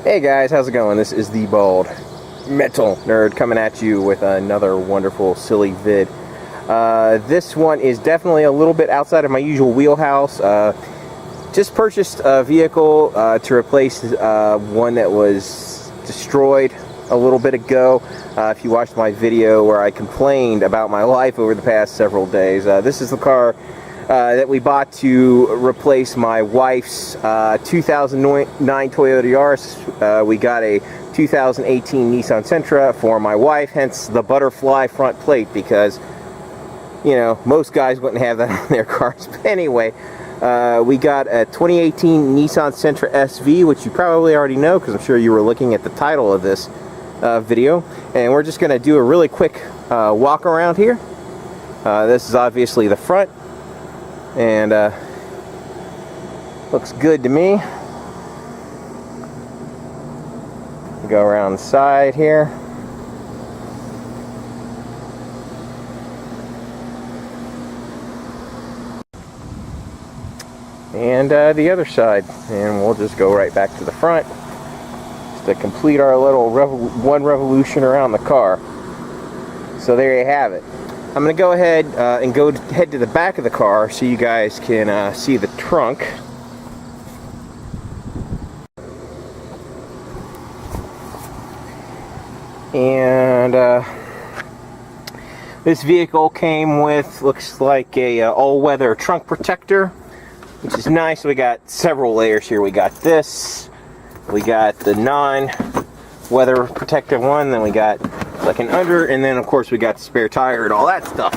Hey guys, how's it going? This is the Bald Metal Nerd coming at you with another wonderful, silly vid. This one is definitely a little bit outside of my usual wheelhouse. Just purchased a vehicle to replace one that was destroyed a little bit ago. If you watched my video where I complained about my life over the past several days, this is the car that we bought to replace my wife's 2009 Toyota Yaris. We got a 2018 Nissan Sentra for my wife, hence the butterfly front plate, because, you know, most guys wouldn't have that on their cars. But anyway, we got a 2018 Nissan Sentra SV, which you probably already know because I'm sure you were looking at the title of this video. And we're just going to do a really quick walk around here. This is obviously the front. And looks good to me. Go around the side here. And the other side. And we'll just go right back to the front just to complete our little one revolution around the car. So there you have it. I'm going to go ahead and head to the back of the car so you guys can see the trunk. And this vehicle came with, looks like a all-weather trunk protector, which is nice. We got several layers here. We got this, we got the non-weather protective one, then we got like an under, and then of course we got the spare tire and all that stuff.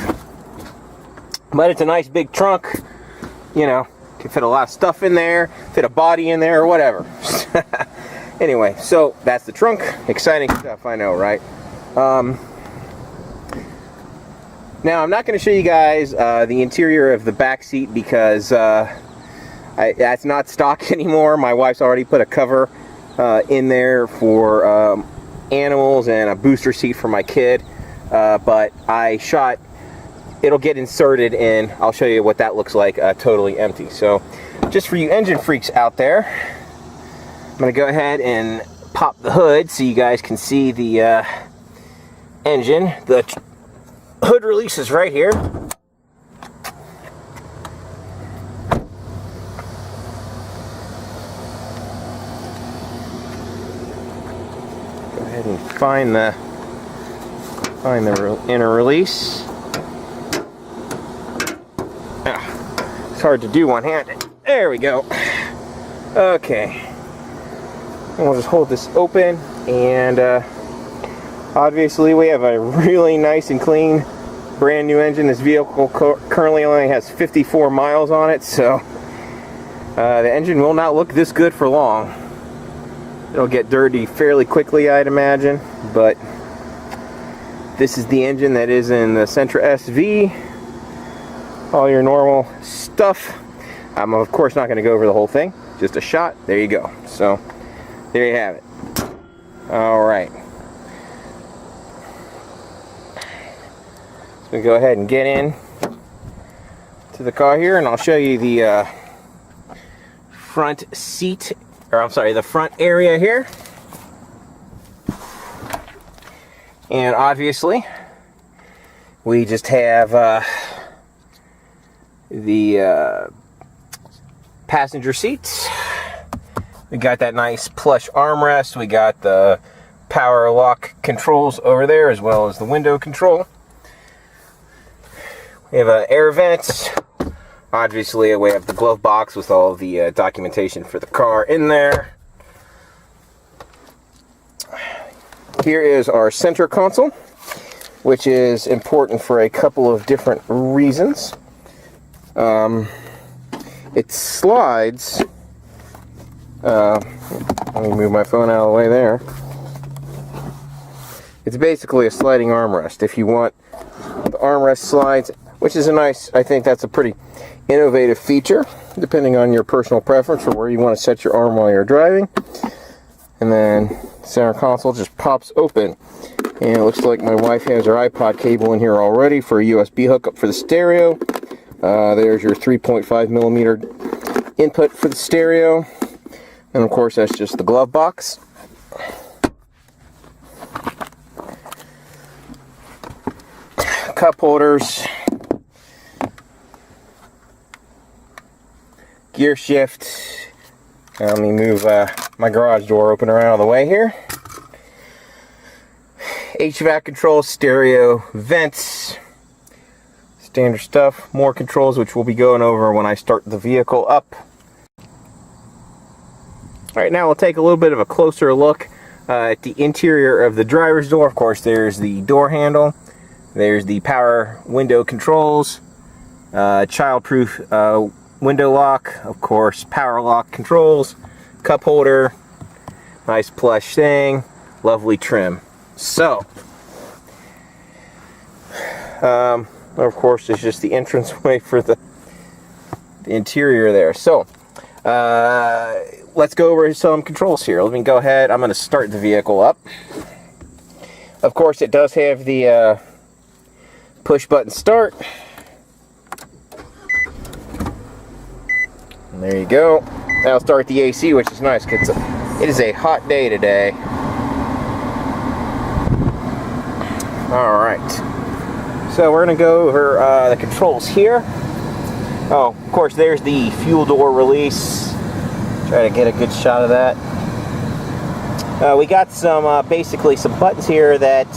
But it's a nice big trunk, you know, can fit a lot of stuff in there, fit a body in there or whatever. Anyway, so that's the trunk. Exciting stuff, I know, right? Now I'm not going to show you guys the interior of the back seat because that's not stock anymore. My wife's already put a cover in there for animals and a booster seat for my kid, but it'll get inserted and I'll show you what that looks like totally empty. So just for you engine freaks out there, I'm going to go ahead and pop the hood so you guys can see the engine. The hood release is right here. Go ahead and find the inner release. It's hard to do one-handed. There we go. Okay. And we'll just hold this open, and obviously we have a really nice and clean brand new engine. This vehicle currently only has 54 miles on it, so the engine will not look this good for long. It'll get dirty fairly quickly, I'd imagine, but this is the engine that is in the Sentra SV. All your normal stuff. I'm of course not going to go over the whole thing, just a shot. There you go. So there you have it. Alright. So we go ahead and get in to the car here, and I'll show you the front seat, or I'm sorry, the front area here. And obviously, we just have the passenger seats. We got that nice plush armrest. We got the power lock controls over there, as well as the window control. We have air vents. Obviously, we have the glove box with all the documentation for the car in there. Here is our center console, which is important for a couple of different reasons. It slides. Let me move my phone out of the way there. It's basically a sliding armrest. If you want the armrest slides, which is a nice, I think that's a pretty innovative feature, depending on your personal preference for where you want to set your arm while you're driving. And then the center console just pops open. And it looks like my wife has her iPod cable in here already for a USB hookup for the stereo. There's your 3.5 millimeter input for the stereo. And of course, that's just the glove box. cup holders, gear shift. Let me move my garage door opener out of the way here. Hvac controls, stereo, vents, standard stuff. More controls, which we'll be going over when I start the vehicle up. Alright, now we'll take a little bit of a closer look at the interior of the driver's door. Of course, there's the door handle. There's the power window controls. Child-proof window lock. Of course, power lock controls. Cup holder. Nice plush thing. Lovely trim. So, of course, there's just the entranceway for the interior there. So, let's go over some controls here. Let me go ahead. I'm going to start the vehicle up. Of course, it does have the push button start. And there you go. That'll start the AC, which is nice because it is a hot day today. Alright, so we're going to go over the controls here. Oh, of course, there's the fuel door release. Try to get a good shot of that. We got some, basically some buttons here that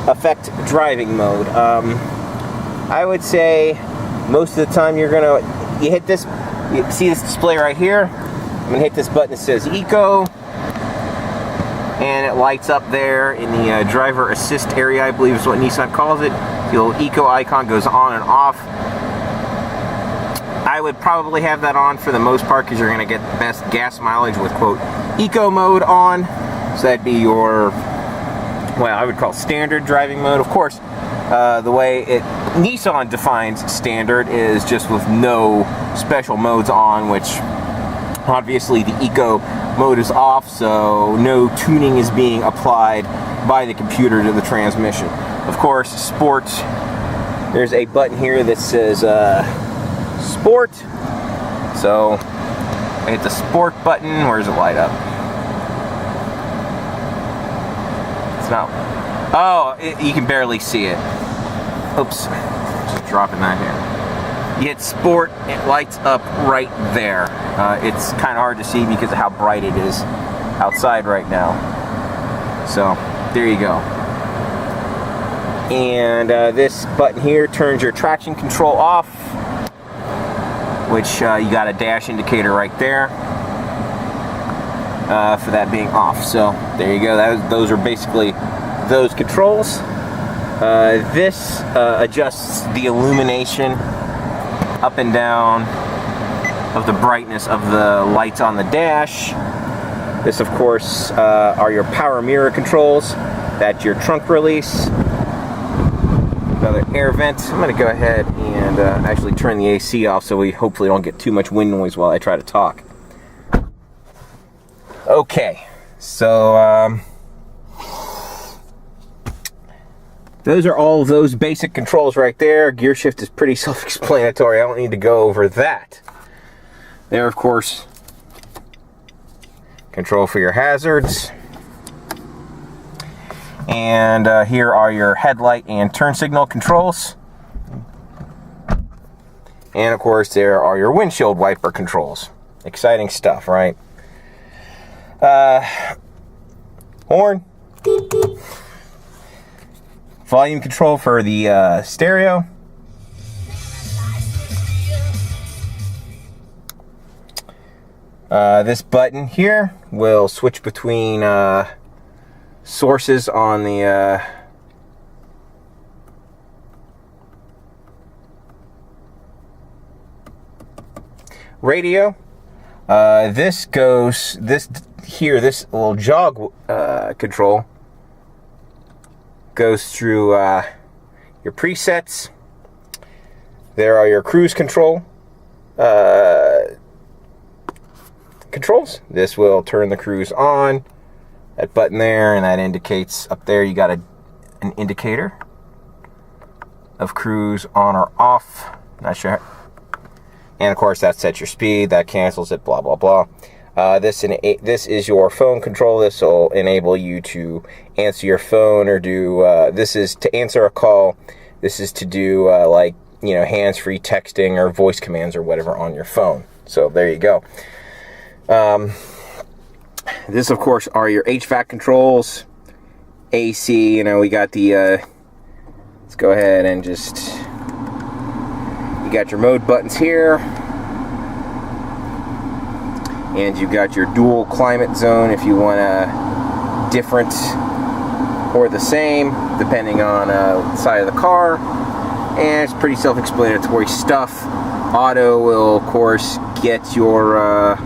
affect driving mode. I would say most of the time you hit this, you see this display right here? I'm going to hit this button that says Eco. And it lights up there in the driver assist area, I believe is what Nissan calls it. The little Eco icon goes on and off. I would probably have that on for the most part because you're going to get the best gas mileage with, quote, Eco mode on. So that'd be your, well, I would call standard driving mode. Of course, the way Nissan defines standard is just with no special modes on, which obviously the Eco mode is off, so no tuning is being applied by the computer to the transmission. Of course, sport, there's a button here that says sport. So I hit the sport button. Where's the light up? It's not. Oh, you can barely see it. Oops, just dropping that here. You hit sport, it lights up right there. It's kind of hard to see because of how bright it is outside right now. So, there you go. And this button here turns your traction control off, which you got a dash indicator right there for that being off. So, there you go. Those are basically those controls. This adjusts the illumination up and down of the brightness of the lights on the dash. This, of course, are your power mirror controls. That's your trunk release. Another air vent. I'm going to go ahead and actually turn the AC off so we hopefully don't get too much wind noise while I try to talk. Okay, so those are all of those basic controls right there. Gear shift is pretty self-explanatory. I don't need to go over that. There, of course, control for your hazards. And here are your headlight and turn signal controls. And, of course, there are your windshield wiper controls. Exciting stuff, right? Horn. Volume control for the stereo. This button here will switch between sources on the radio. This little jog control goes through your presets. There are your cruise control controls. This will turn the cruise on. That button there, and that indicates up there you got an indicator of cruise on or off. Not sure. And of course that sets your speed, that cancels it, blah blah blah. This is your phone control. This will enable you to answer your phone or do. This is to answer a call This is to do like, you know, hands-free texting or voice commands or whatever on your phone. So there you go. This, of course, are your HVAC controls, AC. You know, we got the, let's go ahead and just, you got your mode buttons here. And you've got your dual climate zone if you want a different or the same, depending on the side of the car. And it's pretty self-explanatory stuff. Auto will, of course, get your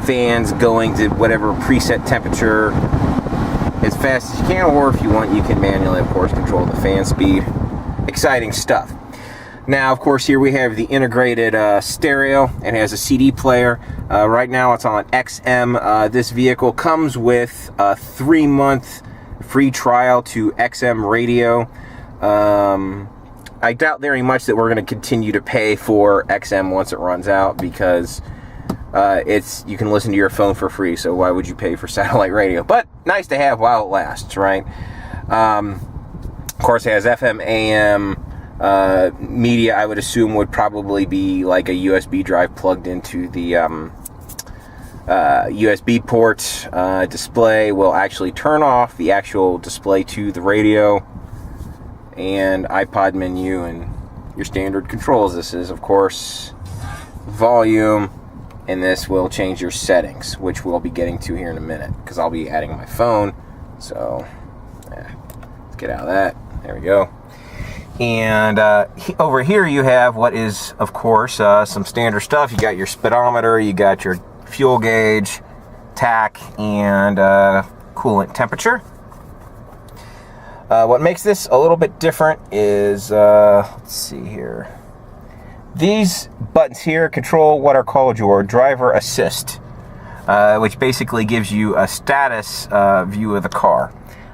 fans going to whatever preset temperature as fast as you can, or if you want, you can manually, of course, control the fan speed. Exciting stuff. Now, of course, here we have the integrated stereo. It has a CD player. Right now it's on XM. This vehicle comes with a 3-month free trial to XM radio. I doubt very much that we're going to continue to pay for XM once it runs out, because you can listen to your phone for free, so why would you pay for satellite radio? But nice to have while it lasts, right? Of course, it has FM, AM, media. I would assume would probably be like a USB drive plugged into the USB port. Display will actually turn off the actual display to the radio, and iPod menu and your standard controls. This is, of course, volume, and this will change your settings, which we'll be getting to here in a minute, because I'll be adding my phone. So yeah, let's get out of that. There we go. And over here you have what is, of course, some standard stuff. You got your speedometer, you got your fuel gauge, tach, and coolant temperature. What makes this a little bit different is, let's see here. These buttons here control what are called your driver assist, which basically gives you a status view of the car.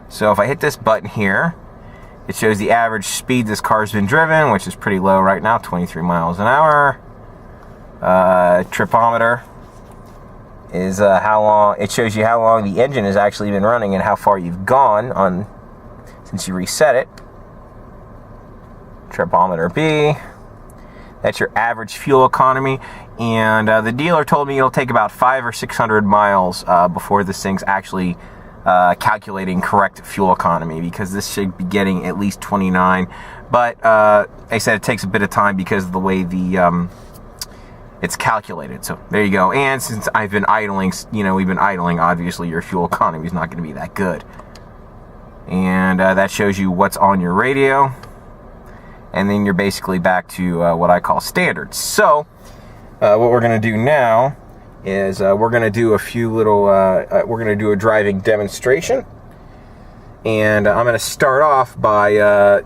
So if I hit this button here, it shows the average speed this car's been driven, which is pretty low right now, 23 miles an hour. Tripometer is how long, it shows you how long the engine has actually been running and how far you've gone since you reset it. Tripometer B, that's your average fuel economy. And the dealer told me it'll take about 500 or 600 miles before this thing's actually calculating correct fuel economy, because this should be getting at least 29. But I said it takes a bit of time because of the way it's calculated. So there you go. And since I've been idling, we've been idling, obviously your fuel economy is not going to be that good. And that shows you what's on your radio. And then you're basically back to what I call standard. So what we're going to do now is we're going to do a few little, we're going to do a driving demonstration. And I'm going to start off by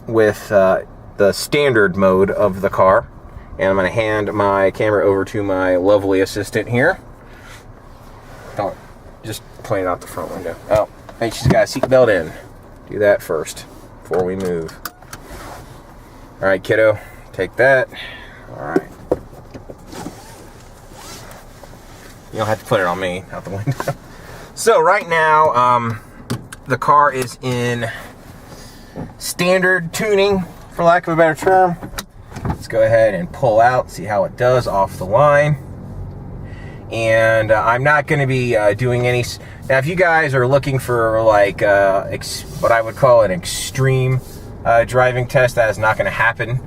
with the standard mode of the car. And I'm going to hand my camera over to my lovely assistant here. Oh, just point it out the front window. Oh, hey, she's got a seatbelt in. Do that first before we move. All right, kiddo, take that. All right. You don't have to put it on me, out the window. So right now, the car is in standard tuning, for lack of a better term. Let's go ahead and pull out, see how it does off the line. And I'm not going to be doing any... Now, if you guys are looking for, like, what I would call an extreme driving test, that is not going to happen,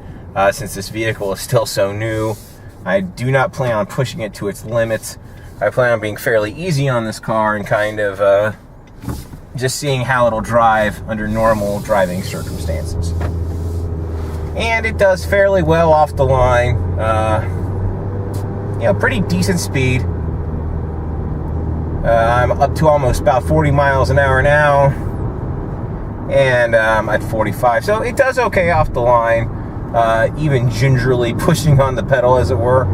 since this vehicle is still so new. I do not plan on pushing it to its limits. I plan on being fairly easy on this car and kind of just seeing how it'll drive under normal driving circumstances. And it does fairly well off the line. Pretty decent speed. I'm up to almost about 40 miles an hour now. And I'm at 45. So it does okay off the line. Even gingerly pushing on the pedal, as it were,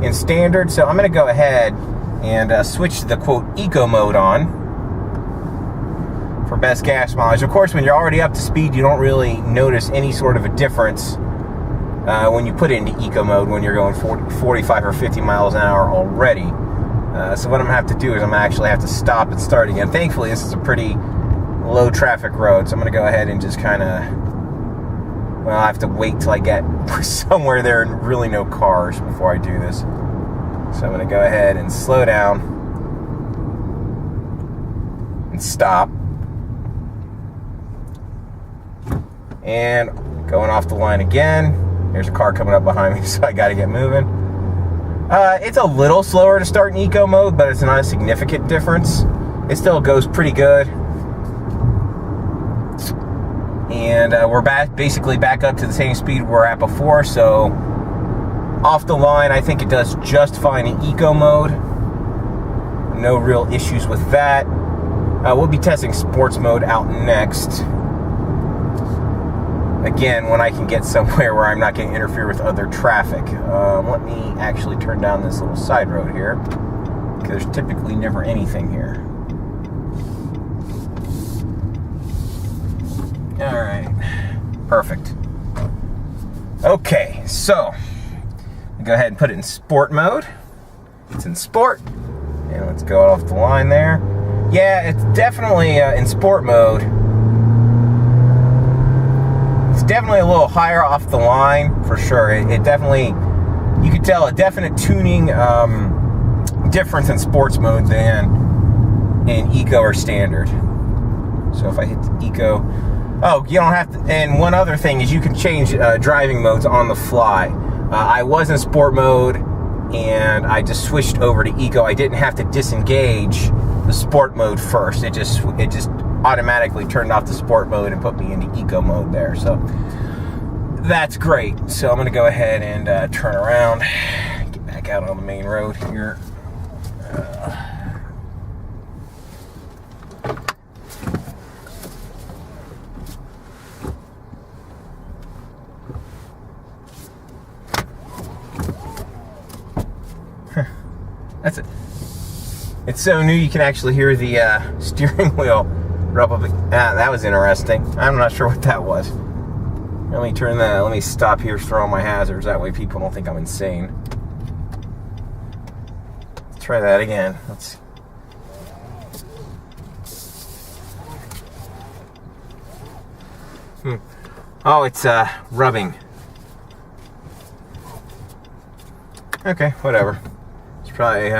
in standard. So I'm going to go ahead and switch the quote eco mode on for best gas mileage. Of course, when you're already up to speed, you don't really notice any sort of a difference when you put it into eco mode when you're going 45 or 50 miles an hour already. So what I'm going to have to do is I'm going to actually have to stop and start again. Thankfully, this is a pretty low traffic road, so I'm going to go ahead and just kind of Well, I have to wait till I get somewhere there and really no cars before I do this. So I'm going to go ahead and slow down and stop. And going off the line again. There's a car coming up behind me, so I got to get moving. It's a little slower to start in eco mode, but it's not a significant difference. It still goes pretty good. And we're basically back up to the same speed we were at before, so off the line I think it does just fine in eco mode. No real issues with that. We'll be testing sports mode out next. Again, when I can get somewhere where I'm not going to interfere with other traffic. Let me actually turn down this little side road here, because there's typically never anything here. Alright, perfect. Okay, so go ahead and put it in sport mode. It's in sport, and let's go off the line there. Yeah, it's definitely in sport mode. It's definitely a little higher off the line for sure. It definitely, you could tell a definite tuning difference in sports mode than in eco or standard. So if I hit the eco, oh, you don't have to. And one other thing is you can change driving modes on the fly. I was in sport mode and I just switched over to eco. I didn't have to disengage the sport mode first. It just automatically turned off the sport mode and put me into eco mode there. So that's great. So I'm going to go ahead and turn around, get back out on the main road here. That's it. It's so new you can actually hear the steering wheel rub up. That was interesting. I'm not sure what that was. Let me turn that. Let me stop here for all my hazards. That way people don't think I'm insane. Let's try that again. Let's see. Oh, it's rubbing. Okay, whatever. Probably,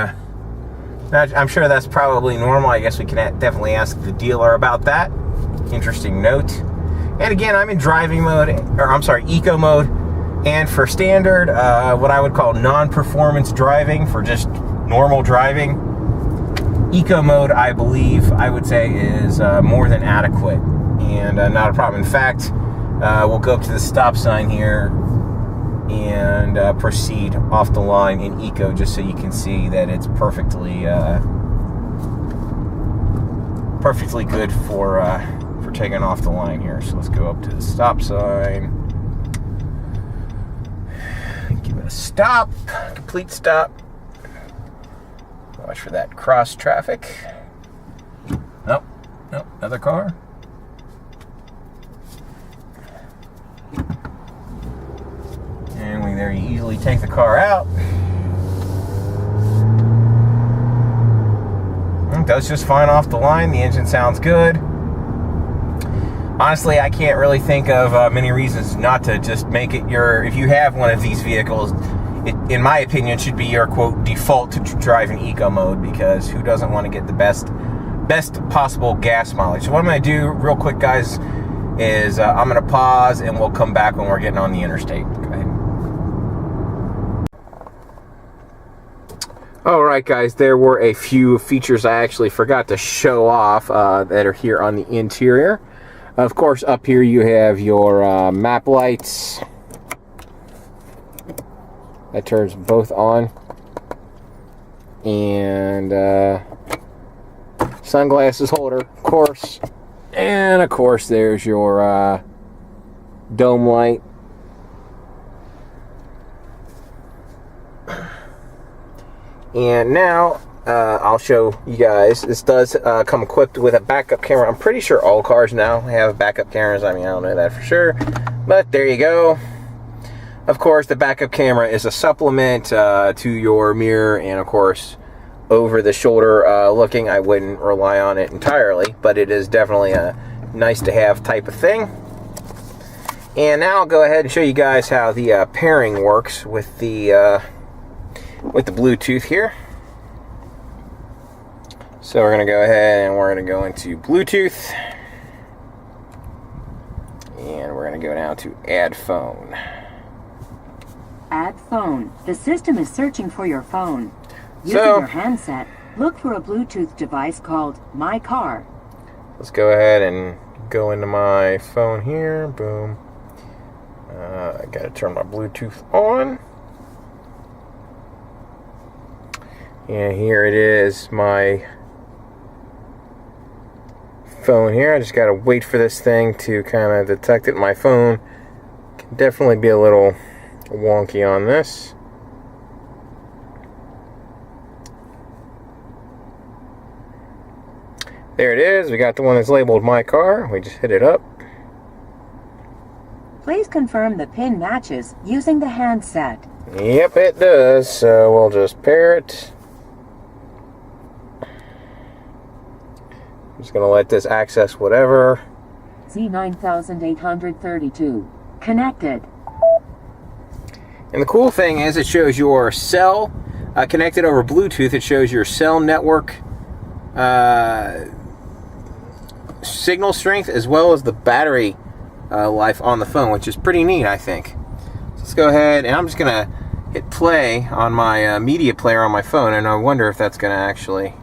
I'm sure that's probably normal. I guess we can definitely ask the dealer about that. Interesting note. And again, I'm in driving mode, or I'm sorry, eco mode. And for standard, what I would call non-performance driving, for just normal driving, eco mode, I believe, I would say is more than adequate and not a problem. In fact, we'll go up to the stop sign here and proceed off the line in eco, just so you can see that it's perfectly good for taking off the line here. So let's go up to the stop sign, give it a stop, complete stop. Watch for that cross traffic. Nope, another car. And we there, you easily take the car out. It does just fine off the line. The engine sounds good. Honestly, I can't really think of many reasons not to just make it your, if you have one of these vehicles, it, in my opinion, should be your, quote, default to drive in eco mode, because who doesn't want to get the best possible gas mileage? So what I'm going to do real quick, guys, is I'm going to pause and we'll come back when we're getting on the interstate. Go ahead. Alright guys, there were a few features I actually forgot to show off that are here on the interior. Of course, up here you have your map lights. That turns both on. And sunglasses holder, of course. And of course there's your dome light. And now I'll show you guys. This does come equipped with a backup camera. I'm pretty sure all cars now have backup cameras. I mean, I don't know that for sure, but there you go. Of course, the backup camera is a supplement to your mirror, and of course, over the shoulder looking. I wouldn't rely on it entirely, but it is definitely a nice to have type of thing. And now I'll go ahead and show you guys how the pairing works with the Bluetooth here. So we're going to go ahead and we're going to go into Bluetooth. And we're going to go down to Add Phone. Add phone. The system is searching for your phone. Using your handset, look for a Bluetooth device called My Car. Let's go ahead and go into my phone here. Boom. I got to turn my Bluetooth on. And here it is, my phone here. I just got to wait for this thing to kind of detect it. My phone can definitely be a little wonky on this. There it is. We got the one that's labeled My Car. We just hit it up. Please confirm the PIN matches using the handset. Yep, it does. So we'll just pair it. I'm just going to let this access whatever. Z9832. Connected. And the cool thing is it shows your cell connected over Bluetooth. It shows your cell network signal strength as well as the battery life on the phone, which is pretty neat, I think. So let's go ahead, and I'm just going to hit play on my media player on my phone, and I wonder if that's going to actually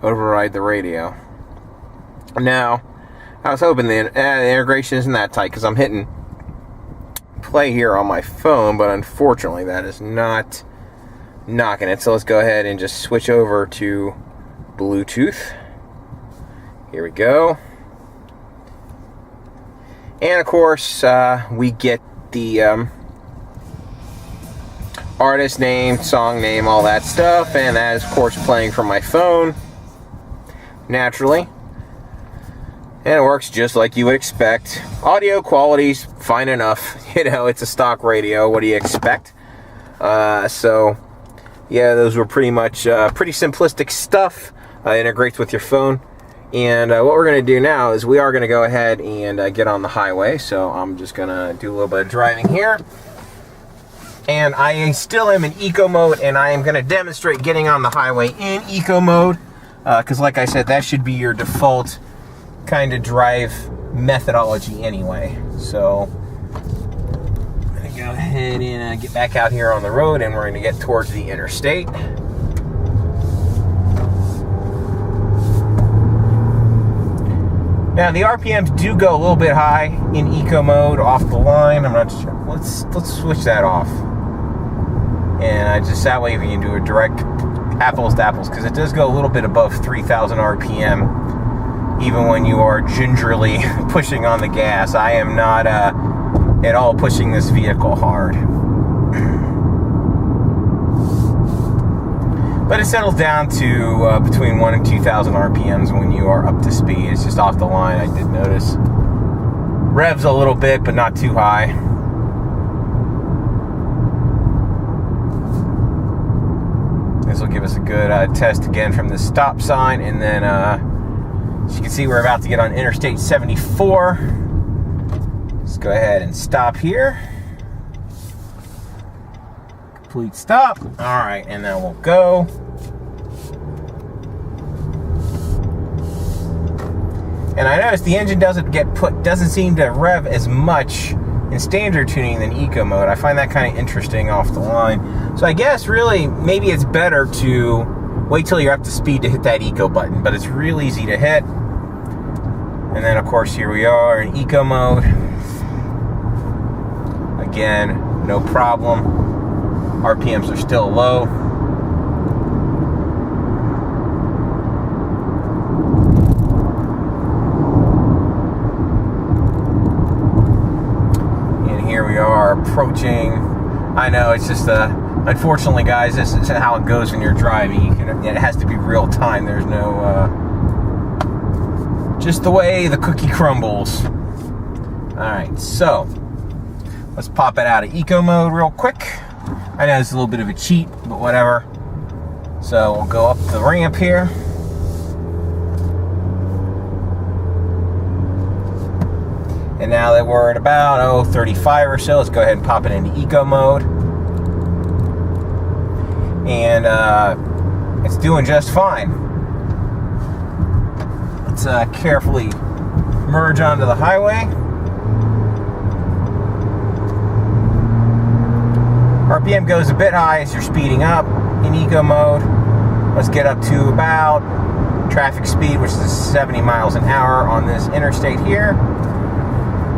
override the radio. Now, I was hoping the integration isn't that tight because I'm hitting play here on my phone, but unfortunately that is not knocking it. So let's go ahead and just switch over to Bluetooth. Here we go. And of course, we get the artist name, song name, all that stuff, and that is of course playing from my phone, naturally. And it works just like you would expect. Audio quality's fine enough. You know, it's a stock radio. What do you expect? So, yeah, those were pretty much pretty simplistic stuff. Integrates with your phone. And what we're going to do now is we are going to go ahead and get on the highway. So I'm just going to do a little bit of driving here. And I still am in eco mode, and I am going to demonstrate getting on the highway in eco mode. Because like I said, that should be your default kind of drive methodology anyway. So I'm going to go ahead and get back out here on the road, and we're going to get towards the interstate. Now the RPMs do go a little bit high in eco mode off the line. I'm not sure. Let's switch that off. And just that way we can do a direct apples to apples, because it does go a little bit above 3,000 RPM even when you are gingerly pushing on the gas. I am not at all pushing this vehicle hard. But it settles down to between 1,000 and 2,000 RPMs when you are up to speed. It's just off the line, I did notice. Revs a little bit, but not too high. This will give us a good test again from the stop sign. And then, as you can see, we're about to get on Interstate 74. Let's go ahead and stop here. Complete stop. All right, and then we'll go. And I noticed the engine doesn't seem to rev as much in standard tuning than eco mode. I find that kind of interesting off the line. So I guess really maybe it's better to wait till you're up to speed to hit that eco button, but it's real easy to hit. And then of course here we are in eco mode. Again, no problem. RPMs are still low. And here we are approaching. I know it's just unfortunately, guys, this is how it goes when you're driving. It has to be real time. There's no just the way the cookie crumbles. All right, so let's pop it out of eco mode real quick. I know it's a little bit of a cheat, but whatever. So we'll go up the ramp here. And now that we're at about 35 or so, let's go ahead and pop it into eco mode. And it's doing just fine. Let's carefully merge onto the highway. RPM goes a bit high as you're speeding up in eco mode. Let's get up to about traffic speed, which is 70 miles an hour on this interstate here.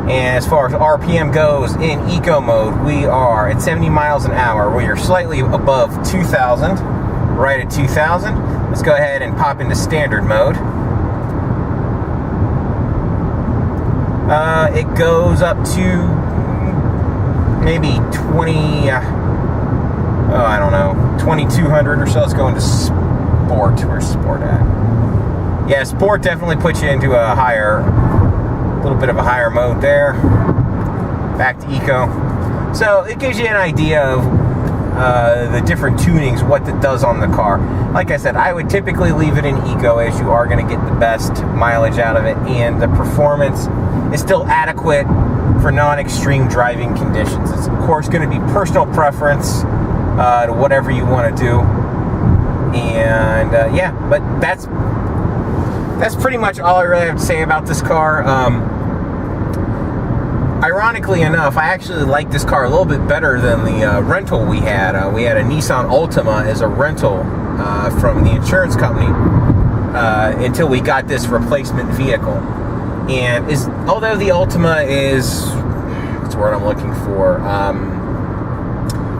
And as far as RPM goes in eco mode, we are at 70 miles an hour. We are slightly above 2,000, right at 2,000. Let's go ahead and pop into standard mode. It goes up to maybe 2,200 or so. Let's go into sport. Where's sport at? Yeah, sport definitely puts you into a little bit of a higher mode there. Back to eco. So it gives you an idea of the different tunings, what it does on the car. Like I said, I would typically leave it in eco, as you are going to get the best mileage out of it, and the performance is still adequate for non-extreme driving conditions. It's of course going to be personal preference to whatever you want to do. And yeah, but that's pretty much all I really have to say about this car. Ironically enough, I actually like this car a little bit better than the rental we had. We had a Nissan Altima as a rental from the insurance company until we got this replacement vehicle. And although the Altima is, what's the word I'm looking for?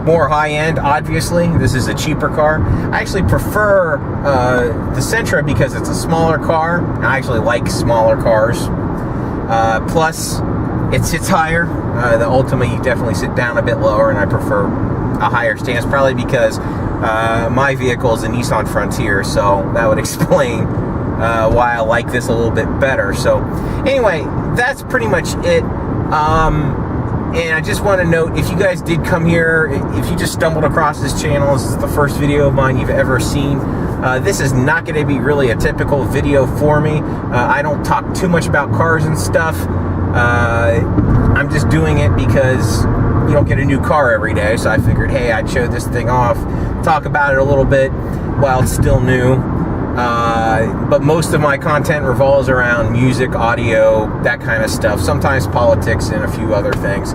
More high-end, obviously. This is a cheaper car. I actually prefer the Sentra because it's a smaller car. I actually like smaller cars. Plus, it sits higher. The Altima, you definitely sit down a bit lower, and I prefer a higher stance, probably because my vehicle is a Nissan Frontier, so that would explain why I like this a little bit better. So, anyway, that's pretty much it. And I just want to note, if you guys did come here, if you just stumbled across this channel, this is the first video of mine you've ever seen, this is not going to be really a typical video for me. I don't talk too much about cars and stuff. I'm just doing it because you don't get a new car every day, so I figured, hey, I'd show this thing off, talk about it a little bit while it's still new. But most of my content revolves around music, audio, that kind of stuff. Sometimes politics and a few other things.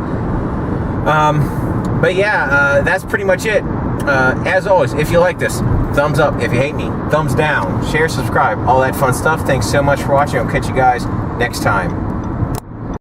But yeah, that's pretty much it. As always, if you like this, thumbs up. If you hate me, thumbs down. Share, subscribe, all that fun stuff. Thanks so much for watching. I'll catch you guys next time.